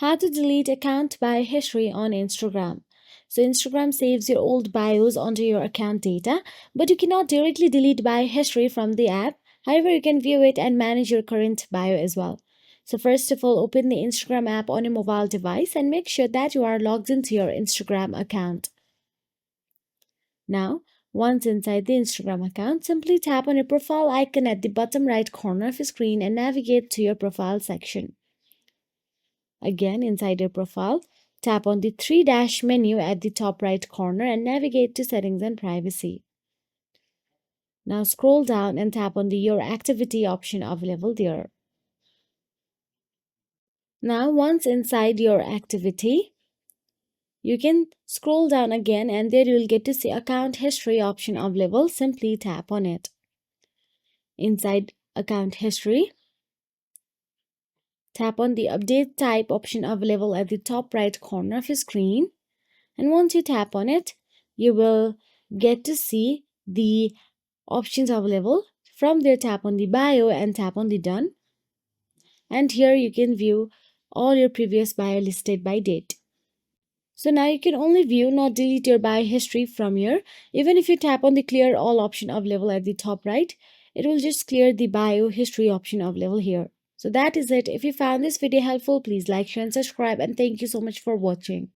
How to delete account bio history on Instagram. So Instagram saves your old bios onto your account data, but you cannot directly delete bio history from the app. However, you can view it and manage your current bio as well. So first of all, open the Instagram app on your mobile device and make sure that you are logged into your Instagram account. Now, once inside the Instagram account, simply tap on your profile icon at the bottom right corner of your screen and navigate to your profile section. Again, inside your profile, tap on the three dash menu at the top right corner and navigate to settings and privacy. Now scroll down and tap on the your activity option available there. Now once inside your activity, you can scroll down again and there you will get to see account history option available. Simply tap on it. Inside account history, tap on the update type option available at the top right corner of your screen. And once you tap on it, you will get to see the options available. From there, tap on the bio and tap on the done. And here you can view all your previous bio listed by date. So now you can only view, not delete your bio history from here. Even if you tap on the clear all option available at the top right, it will just clear the bio history option available here. So that is it. If you found this video helpful, please like, share and subscribe, and thank you so much for watching.